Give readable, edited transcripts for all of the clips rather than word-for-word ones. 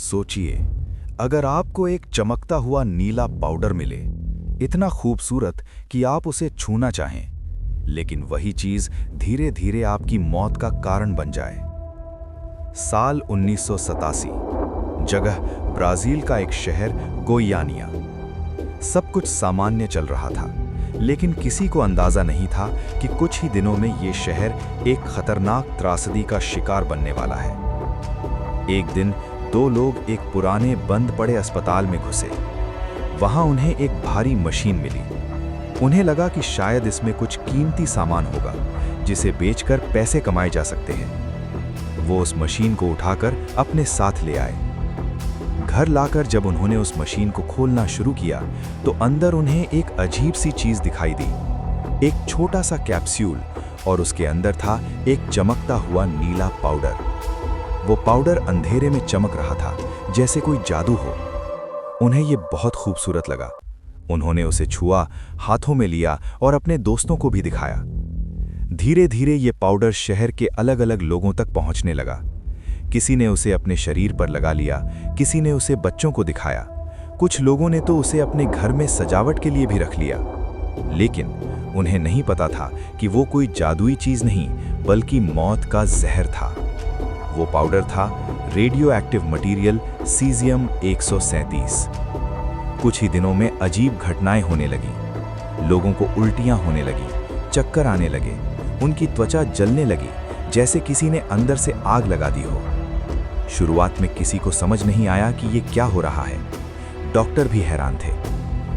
सोचिए, अगर आपको एक चमकता हुआ नीला पाउडर मिले, इतना खूबसूरत कि आप उसे छूना चाहें, लेकिन वही चीज धीरे धीरे आपकी मौत का कारण बन जाए। साल 1987, जगह ब्राजील का एक शहर गोइयानिया। सब कुछ सामान्य चल रहा था, लेकिन किसी को अंदाजा नहीं था कि कुछ ही दिनों में ये शहर एक खतरनाक त्रासदी का शिकार बनने वाला है। एक दिन दो लोग एक पुराने बंद पड़े अस्पताल में घुसे। वहां उन्हें एक भारी मशीन मिली। उन्हें लगा कि शायद इसमें कुछ कीमती सामान होगा जिसे बेचकर पैसे कमाए जा सकते हैं। वो उस मशीन को उठाकर अपने साथ ले आए। घर लाकर जब उन्होंने उस मशीन को खोलना शुरू किया तो अंदर उन्हें एक अजीब सी चीज दिखाई दी। एक छोटा सा कैप्सूल, और उसके अंदर था एक चमकता हुआ नीला पाउडर। वो पाउडर अंधेरे में चमक रहा था, जैसे कोई जादू हो। उन्हें ये बहुत खूबसूरत लगा। उन्होंने उसे छुआ, हाथों में लिया और अपने दोस्तों को भी दिखाया। धीरे धीरे ये पाउडर शहर के अलग अलग लोगों तक पहुंचने लगा। किसी ने उसे अपने शरीर पर लगा लिया, किसी ने उसे बच्चों को दिखाया, कुछ लोगों ने तो उसे अपने घर में सजावट के लिए भी रख लिया। लेकिन उन्हें नहीं पता था कि वो कोई जादुई चीज नहीं, बल्कि मौत का जहर था। वो पाउडर था रेडियो एक्टिव मटीरियल सीजियम 137। कुछ ही दिनों में अजीब घटनाएं होने लगी। लोगों को उल्टियां होने लगी, चक्कर आने लगे, उनकी त्वचा जलने लगी, जैसे किसी ने अंदर से आग लगा दी हो। शुरुआत में किसी को समझ नहीं आया कि ये क्या हो रहा है। डॉक्टर भी हैरान थे।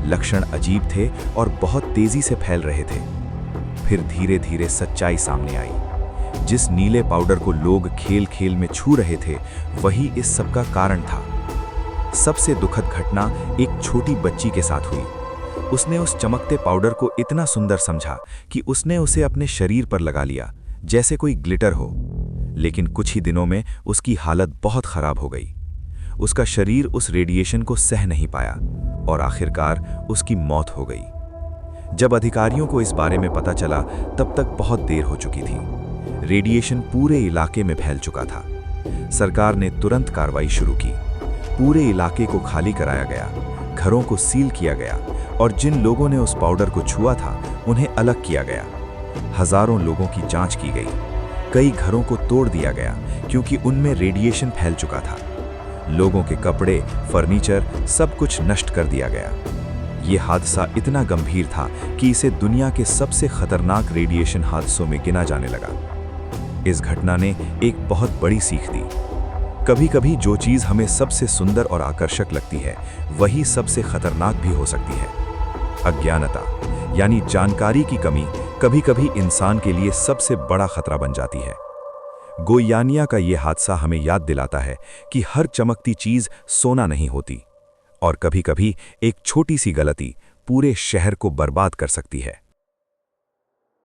लक्षण अजीब थे और बहुत तेजी से फैल रहे थे। फिर धीरे धीरे सच्चाई सामने आई। जिस नीले पाउडर को लोग खेल खेल में छू रहे थे, वही इस सब का कारण था। सबसे दुखद घटना एक छोटी बच्ची के साथ हुई। उसने उस चमकते पाउडर को इतना सुंदर समझा कि उसने उसे अपने शरीर पर लगा लिया, जैसे कोई ग्लिटर हो। लेकिन कुछ ही दिनों में उसकी हालत बहुत खराब हो गई। उसका शरीर उस रेडिएशन को सह नहीं पाया और आखिरकार उसकी मौत हो गई। जब अधिकारियों को इस बारे में पता चला, तब तक बहुत देर हो चुकी थी। रेडिएशन पूरे इलाके में फैल चुका था। सरकार ने तुरंत कार्रवाई शुरू की। पूरे इलाके को खाली कराया गया, घरों को सील किया गया और जिन लोगों ने उस पाउडर को छुआ था, उन्हें अलग किया गया। हजारों लोगों की जांच की गई। कई घरों को तोड़ दिया गया क्योंकि उनमें रेडिएशन फैल चुका था। लोगों के कपड़े, फर्नीचर, सब कुछ नष्ट कर दिया गया। ये हादसा इतना गंभीर था कि इसे दुनिया के सबसे खतरनाक रेडिएशन हादसों में गिना जाने लगा। इस घटना ने एक बहुत बड़ी सीख दी। कभी कभी जो चीज हमें सबसे सुंदर और आकर्षक लगती है, वही सबसे खतरनाक भी हो सकती है। अज्ञानता यानी जानकारी की कमी कभी कभी इंसान के लिए सबसे बड़ा खतरा बन जाती है। गोइयानिया का यह हादसा हमें याद दिलाता है कि हर चमकती चीज सोना नहीं होती, और कभी कभी एक छोटी सी गलती पूरे शहर को बर्बाद कर सकती है।